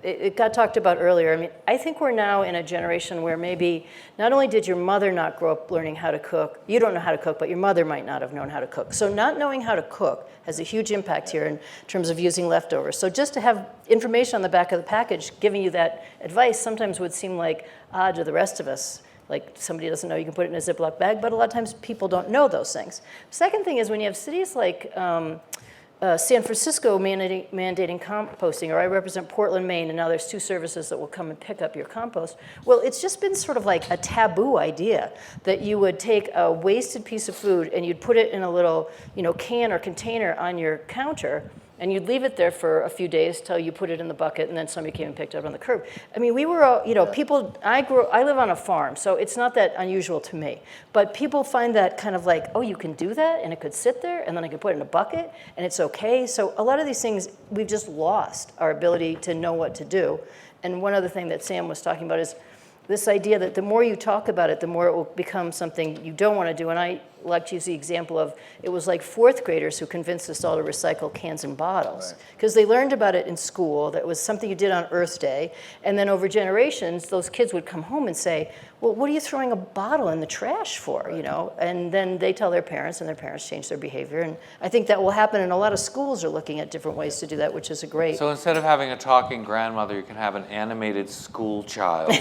it got talked about earlier. I mean, I think we're now in a generation where maybe not only did your mother not grow up learning how to cook, you don't know how to cook, but your mother might not have known how to cook. So not knowing how to cook has a huge impact here in terms of using leftovers. So just to have information on the back of the package giving you that advice sometimes would seem like odd to the rest of us. Like somebody doesn't know you can put it in a Ziploc bag, but a lot of times people don't know those things. Second thing is when you have cities like San Francisco mandating composting, or I represent Portland, Maine, and now there's 2 services that will come and pick up your compost. Well, it's just been sort of like a taboo idea that you would take a wasted piece of food and you'd put it in a little, can or container on your counter, and you'd leave it there for a few days till you put it in the bucket, and then somebody came and picked it up on the curb. I mean, we were all, people, I live on a farm, so it's not that unusual to me. But people find that kind of like, oh, you can do that, and it could sit there, and then I could put it in a bucket, and it's okay. So a lot of these things, we've just lost our ability to know what to do. And one other thing that Sam was talking about is this idea that the more you talk about it, the more it will become something you don't want to do. And I like to use the example of, it was like 4th graders who convinced us all to recycle cans and bottles. Because they learned about it in school, that was something you did on Earth Day. And then over generations, those kids would come home and say, well, what are you throwing a bottle in the trash for, And then they tell their parents, and their parents change their behavior. And I think that will happen, and a lot of schools are looking at different ways to do that, which is a great... So instead of having a talking grandmother, you can have an animated school child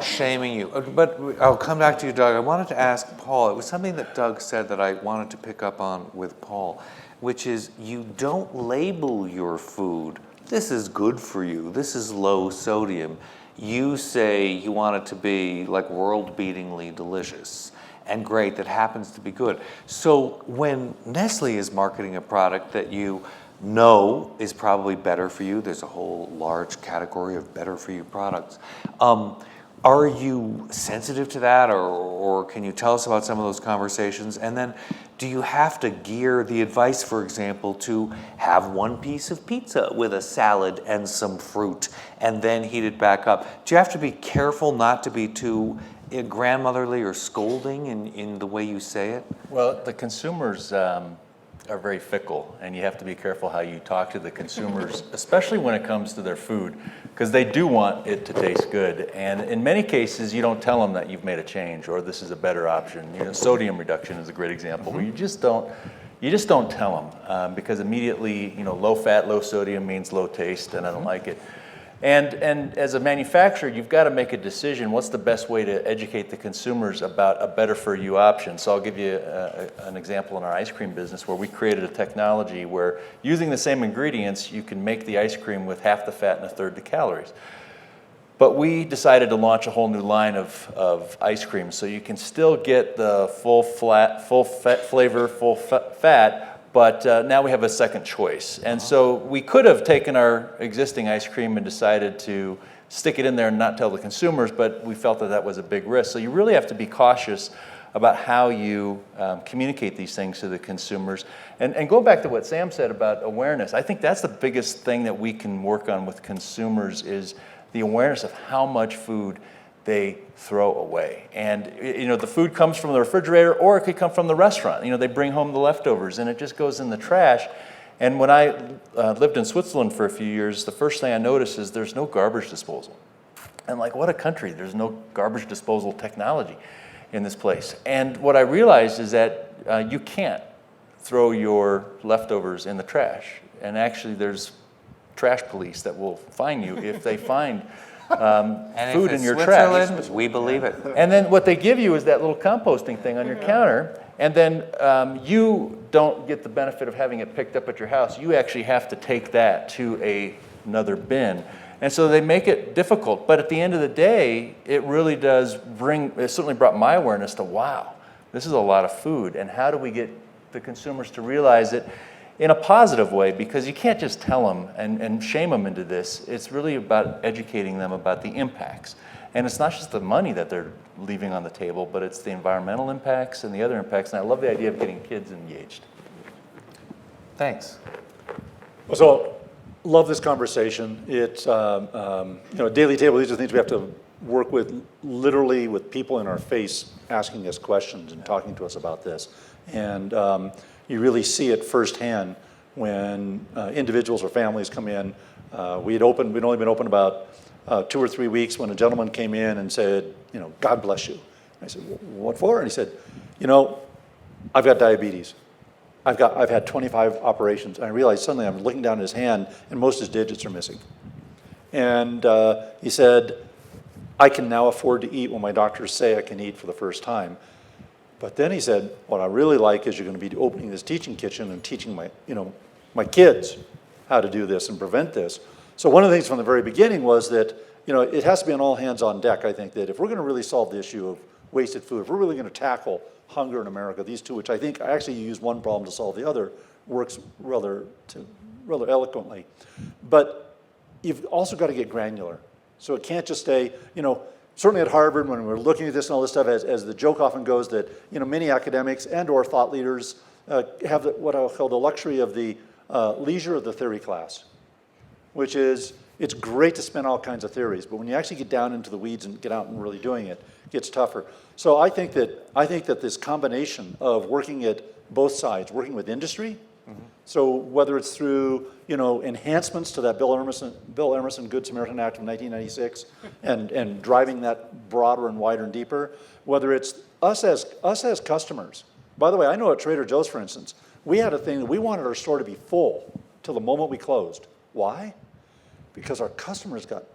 shaming you. But I'll come back to you, Doug. I wanted to ask Paul, it was something that Doug said that I wanted to pick up on with Paul, which is you don't label your food, this is good for you, this is low sodium. You say you want it to be like world-beatingly delicious and great, that happens to be good. So when Nestle is marketing a product that you know is probably better for you, there's a whole large category of better for you products. Are you sensitive to that, or can you tell us about some of those conversations? And then do you have to gear the advice, for example, to have 1 piece of pizza with a salad and some fruit and then heat it back up? Do you have to be careful not to be too grandmotherly or scolding in the way you say it? Well, the consumers are very fickle, and you have to be careful how you talk to the consumers, especially when it comes to their food, because they do want it to taste good. And in many cases, you don't tell them that you've made a change or this is a better option. Sodium reduction is a great example, where you just don't tell them because immediately, low fat, low sodium means low taste, and I don't like it. And as a manufacturer, you've got to make a decision. What's the best way to educate the consumers about a better for you option? So I'll give you an example in our ice cream business where we created a technology where using the same ingredients, you can make the ice cream with half the fat and a third the calories. But we decided to launch a whole new line of ice cream, so you can still get the full flavor, full fat, but now we have a second choice. And so we could have taken our existing ice cream and decided to stick it in there and not tell the consumers, but we felt that was a big risk. So you really have to be cautious about how you communicate these things to the consumers. And going back to what Sam said about awareness, I think that's the biggest thing that we can work on with consumers is the awareness of how much food they throw away. And the food comes from the refrigerator, or it could come from the restaurant. They bring home the leftovers and it just goes in the trash. And when I lived in Switzerland for a few years, the first thing I noticed is there's no garbage disposal. And like, what a country, there's no garbage disposal technology in this place. And what I realized is that you can't throw your leftovers in the trash. And actually there's trash police that will fine you if they find food in your trash. We believe it. And then what they give you is that little composting thing on your counter, and then you don't get the benefit of having it picked up at your house. You actually have to take that to another bin. And so they make it difficult, but at the end of the day, it really does it certainly brought my awareness to, wow, this is a lot of food, and how do we get the consumers to realize that in a positive way, because you can't just tell them and shame them into this. It's really about educating them about the impacts. And it's not just the money that they're leaving on the table, but it's the environmental impacts and the other impacts. And I love the idea of getting kids engaged. Thanks. So, love this conversation. It's, daily table, these are things we have to work with, literally with people in our face, asking us questions and talking to us about this. And you really see it firsthand when individuals or families come in. We'd only been open about 2 or 3 weeks when a gentleman came in and said, God bless you. I said, what for? And he said, I've got diabetes. I've had 25 operations. And I realized suddenly I'm looking down at his hand and most of his digits are missing. And he said, I can now afford to eat when my doctors say I can eat for the first time. But then he said, what I really like is you're going to be opening this teaching kitchen and teaching my kids how to do this and prevent this. So one of the things from the very beginning was that, it has to be an all hands on deck. I think that if we're going to really solve the issue of wasted food, if we're really going to tackle hunger in America, these two, which I think actually you use one problem to solve the other, works rather eloquently. But you've also got to get granular. So it can't just stay, certainly at Harvard, when we're looking at this and all this stuff, as the joke often goes that, many academics and or thought leaders have what I'll call the luxury of the leisure of the theory class, which is, it's great to spin all kinds of theories, but when you actually get down into the weeds and get out and really doing it, it gets tougher. So I think that this combination of working at both sides, working with industry, so whether it's through enhancements to that Bill Emerson Good Samaritan Act of 1996 and driving that broader and wider and deeper, whether it's us as customers. By the way, I know at Trader Joe's, for instance, we had a thing that we wanted our store to be full till the moment we closed. Why? Because our customers got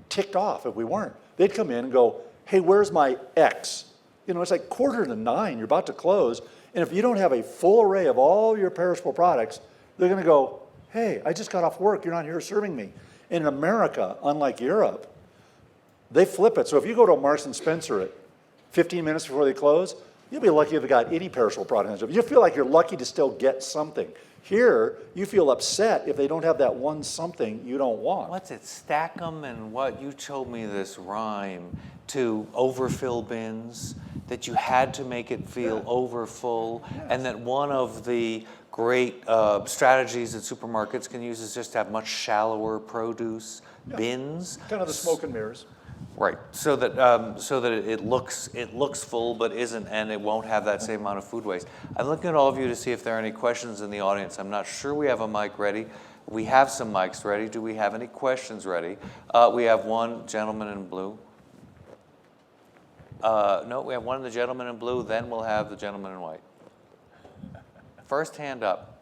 ticked off if we weren't. They'd come in and go, hey, where's my X? It's like 8:45, you're about to close, and if you don't have a full array of all your perishable products, they're going to go, hey, I just got off work, you're not here serving me. In America, unlike Europe, they flip it. So if you go to a Marks and Spencer at 15 minutes before they close, you'll be lucky if they got any perishable product. You feel like you're lucky to still get something. Here, you feel upset if they don't have that one something you don't want. What's it, stack them and what? You told me this rhyme to overfill bins, that you had to make it feel overfull, and that one of the great strategies that supermarkets can use is just to have much shallower produce bins. Kind of the smoke and mirrors. Right, so that it looks full but isn't, and it won't have that same amount of food waste. I'm looking at all of you to see if there are any questions in the audience. I'm not sure we have a mic ready. We have some mics ready. Do we have any questions ready? We have one gentleman in blue. No, we have one of the gentlemen in blue, then we'll have the gentleman in white. First hand up.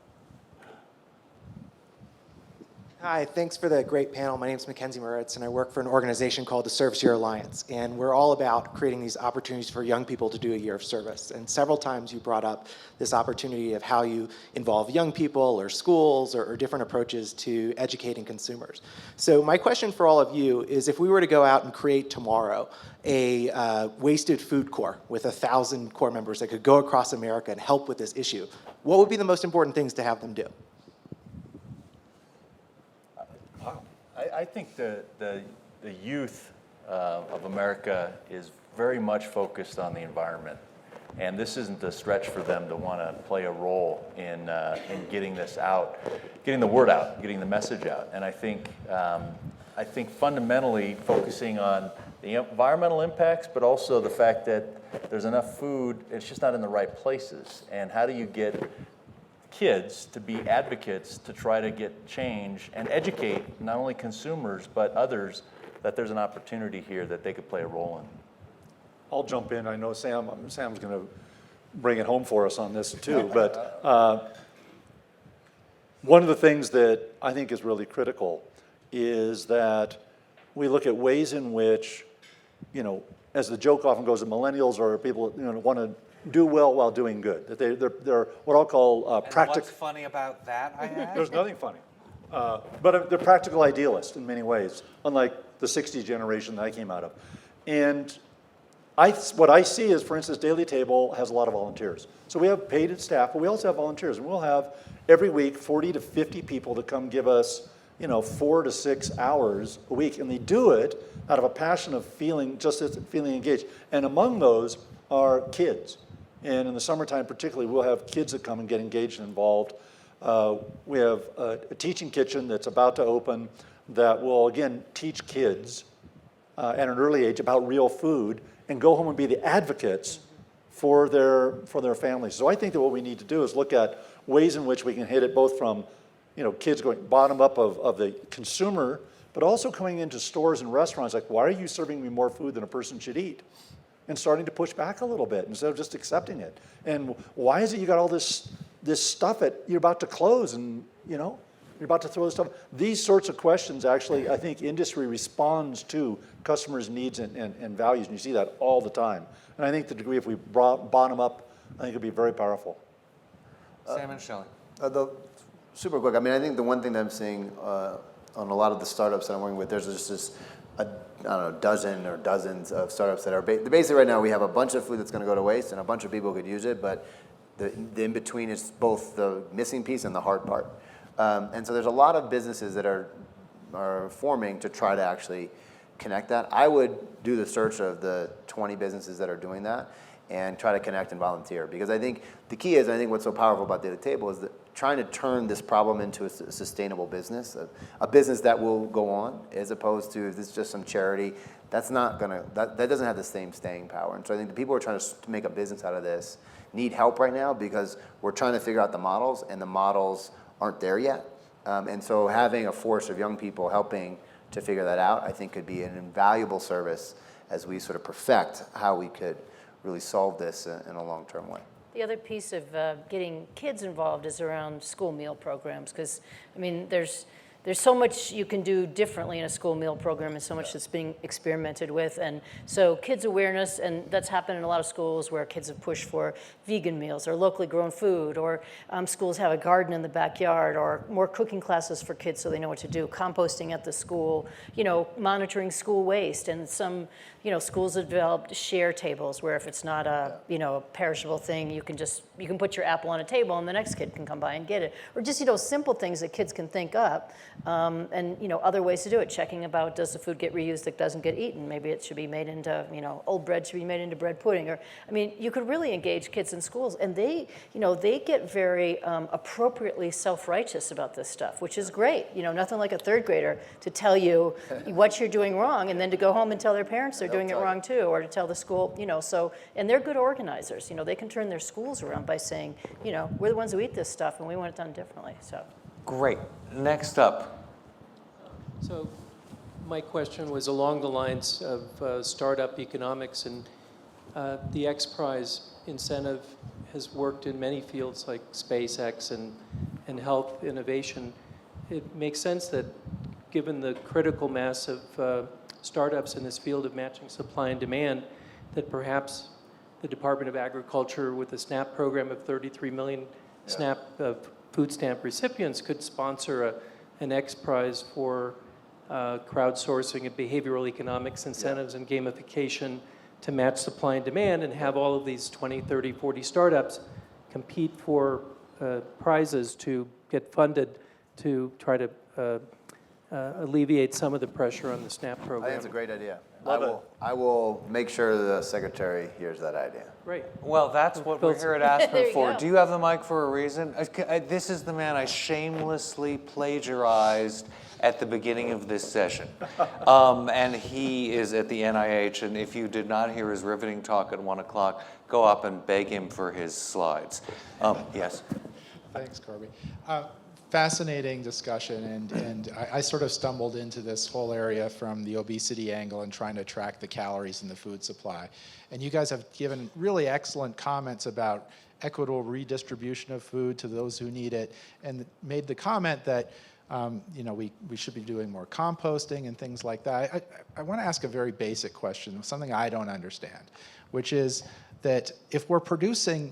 Hi, thanks for the great panel. My name is Mackenzie Moritz, and I work for an organization called the Service Year Alliance. And we're all about creating these opportunities for young people to do a year of service. And several times you brought up this opportunity of how you involve young people or schools or different approaches to educating consumers. So my question for all of you is, if we were to go out and create tomorrow a wasted food corps with 1,000 corps members that could go across America and help with this issue, what would be the most important things to have them do? I think the youth of America is very much focused on the environment. And this isn't a stretch for them to want to play a role in getting this out, getting the word out, getting the message out. And I think fundamentally focusing on the environmental impacts, but also the fact that there's enough food, it's just not in the right places. And how do you get kids to be advocates to try to get change and educate not only consumers but others that there's an opportunity here that they could play a role in? I'll jump in. I know Sam's going to bring it home for us on this too. But one of the things that I think is really critical is that we look at ways in which, as the joke often goes, that millennials are people want to do well while doing good. That they're what I'll call practical. What's funny about that? I have? There's nothing funny. But they're practical idealists in many ways, unlike the 60s generation that I came out of. And what I see is, for instance, Daily Table has a lot of volunteers. So we have paid staff, but we also have volunteers. And we'll have every week 40 to 50 people to come give us 4 to 6 hours a week. And they do it out of a passion of feeling engaged. And among those are kids. And in the summertime particularly, we'll have kids that come and get engaged and involved. We have a teaching kitchen that's about to open that will, again, teach kids at an early age about real food and go home and be the advocates for their families. So I think that what we need to do is look at ways in which we can hit it both from kids going bottom up of the consumer, but also coming into stores and restaurants like, why are you serving me more food than a person should eat? And starting to push back a little bit instead of just accepting it. And why is it you got all this stuff you're about to close and you're about to throw this stuff? These sorts of questions actually, I think industry responds to customers' needs and values, and you see that all the time. And I think the degree if we bottom up, I think it'd be very powerful. Sam and Chellie. Super quick. I mean, I think the one thing that I'm seeing on a lot of the startups that I'm working with, there's just this, dozen or dozens of startups that are basically right now we have a bunch of food that's going to go to waste and a bunch of people could use it, but the in between is both the missing piece and the hard part. And so there's a lot of businesses that are forming to try to actually connect that. I would do the search of the 20 businesses that are doing that and try to connect and volunteer, because I think the key is, I think what's so powerful about Daily Table is that trying to turn this problem into a sustainable business, a business that will go on, as opposed to if this is just some charity, that doesn't have the same staying power. And so I think the people who are trying to make a business out of this need help right now, because we're trying to figure out the models, and the models aren't there yet. And so having a force of young people helping to figure that out, I think could be an invaluable service as we sort of perfect how we could really solve this in a long-term way. The other piece of getting kids involved is around school meal programs, because, I mean, there's so much you can do differently in a school meal program and so much that's being experimented with. And so kids awareness, and that's happened in a lot of schools where kids have pushed for vegan meals or locally grown food, or schools have a garden in the backyard, or more cooking classes for kids so they know what to do, composting at the school, monitoring school waste. And some, schools have developed share tables where if it's not a, a perishable thing, you can put your apple on a table and the next kid can come by and get it. Or just, simple things that kids can think up. And other ways to do it, checking about, does the food get reused that doesn't get eaten? Maybe it should be made into, old bread should be made into bread pudding. Or, you could really engage kids in schools, and they get very appropriately self-righteous about this stuff, which is great. Nothing like a third grader to tell you what you're doing wrong, and then to go home and tell their parents they're doing it wrong too, or to tell the school, so, and they're good organizers. They can turn their schools around by saying, we're the ones who eat this stuff, and we want it done differently. So. Great. Next up. So my question was along the lines of startup economics, and the X Prize incentive has worked in many fields like SpaceX and health innovation. It makes sense that given the critical mass of startups in this field of matching supply and demand, that perhaps the Department of Agriculture with a SNAP program of 33 million SNAP food stamp recipients could sponsor an X Prize for crowdsourcing and behavioral economics incentives and gamification to match supply and demand, and have all of these 20, 30, 40 startups compete for prizes to get funded to try to alleviate some of the pressure on the SNAP program. I think it's a great idea. Love it. I will make sure the secretary hears that idea. Right. Well, that's what we're here at Aspen There you for. go. Do you have the mic for a reason? This is the man I shamelessly plagiarized at the beginning of this session. And he is at the NIH, and if you did not hear his riveting talk at 1 o'clock, go up and beg him for his slides. Yes? Thanks, Corby. Fascinating discussion, and I sort of stumbled into this whole area from the obesity angle and trying to track the calories in the food supply. And you guys have given really excellent comments about equitable redistribution of food to those who need it, and made the comment that we should be doing more composting and things like that. I want to ask a very basic question, something I don't understand, which is that if we're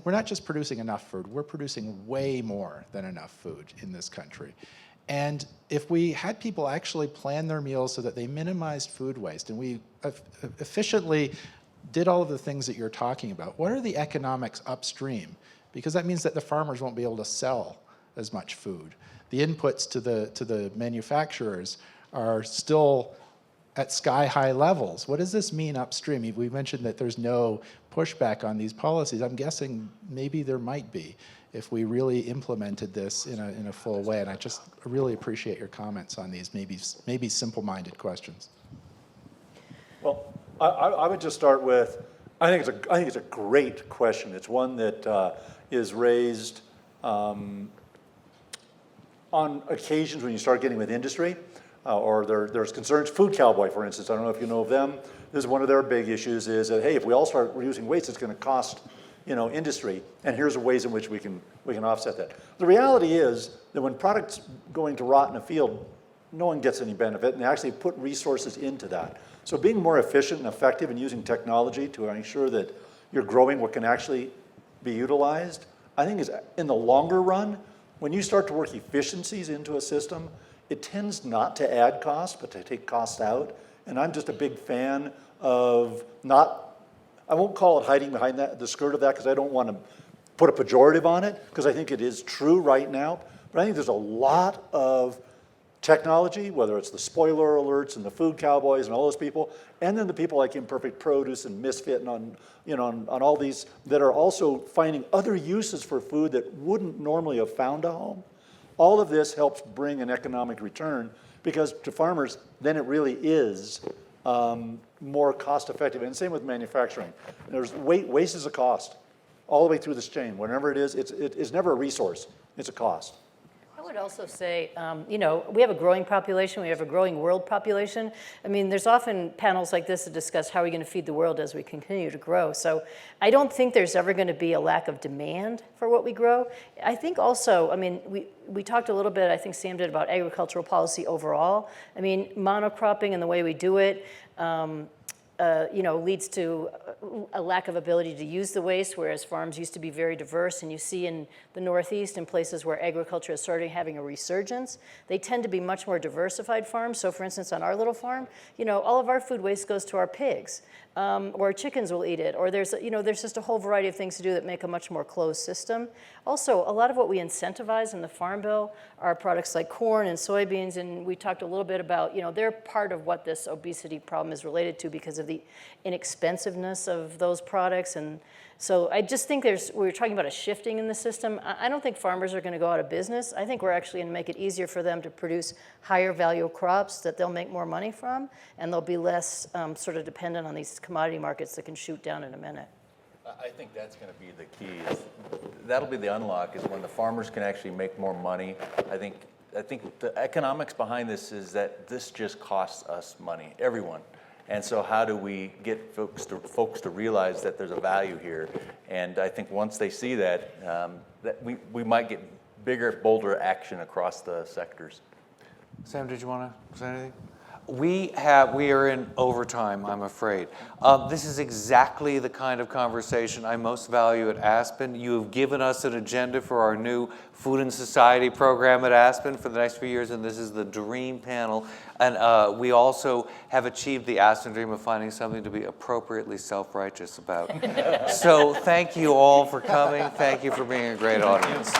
not just producing enough food, we're producing way more than enough food in this country. And if we had people actually plan their meals so that they minimized food waste, and we efficiently did all of the things that you're talking about, what are the economics upstream? Because that means that the farmers won't be able to sell as much food. The inputs to the manufacturers are still at sky-high levels. What does this mean upstream? We mentioned that there's no pushback on these policies. I'm guessing maybe there might be if we really implemented this in a full way. And I just really appreciate your comments on these maybe simple-minded questions. Well, I would just start with, I think it's a great question. It's one that is raised on occasions when you start getting with industry, or there's concerns. Food Cowboy, for instance, I don't know if you know of them. This is one of their big issues is that, hey, if we all start reducing waste, it's going to cost, industry, and here's the ways in which we can offset that. The reality is that when products going to rot in a field, no one gets any benefit, and they actually put resources into that. So being more efficient and effective and using technology to ensure that you're growing what can actually be utilized, I think is, in the longer run, when you start to work efficiencies into a system, it tends not to add costs, but to take costs out. And I'm just a big fan of I won't call it hiding behind the skirt of that, because I don't want to put a pejorative on it, because I think it is true right now. But I think there's a lot of technology, whether it's the spoiler alerts and the food cowboys and all those people, and then the people like Imperfect Produce and Misfit and on all these that are also finding other uses for food that wouldn't normally have found a home. All of this helps bring an economic return, because to farmers, then it really is more cost effective. And same with manufacturing. Waste is a cost all the way through this chain. Whenever it is, it's never a resource, it's a cost. I would also say, we have a growing population, we have a growing world population. I mean, there's often panels like this that discuss how are we going to feed the world as we continue to grow. So I don't think there's ever going to be a lack of demand for what we grow. I think also, we talked a little bit, I think Sam did, about agricultural policy overall. I mean, monocropping and the way we do it, leads to a lack of ability to use the waste, whereas farms used to be very diverse. And you see in the Northeast, in places where agriculture is starting having a resurgence, they tend to be much more diversified farms. So for instance, on our little farm, all of our food waste goes to our pigs, or chickens will eat it, or there's just a whole variety of things to do that make a much more closed system. Also, a lot of what we incentivize in the Farm Bill are products like corn and soybeans, and we talked a little bit about, they're part of what this obesity problem is related to because of the inexpensiveness of those products. And so I just think we're talking about a shifting in the system. I don't think farmers are going to go out of business. I think we're actually going to make it easier for them to produce higher value crops that they'll make more money from, and they'll be less sort of dependent on these commodity markets that can shoot down in a minute. I think that's going to be the key. That'll be the unlock, is when the farmers can actually make more money. I think the economics behind this is that this just costs us money, everyone. And so how do we get folks to realize that there's a value here? And I think once they see that, that we might get bigger, bolder action across the sectors. Sam, did you want to say anything? We are in overtime, I'm afraid. This is exactly the kind of conversation I most value at Aspen. You have given us an agenda for our new Food and Society program at Aspen for the next few years, and this is the dream panel. And we also have achieved the Aspen dream of finding something to be appropriately self-righteous about. So thank you all for coming. Thank you for being a great audience.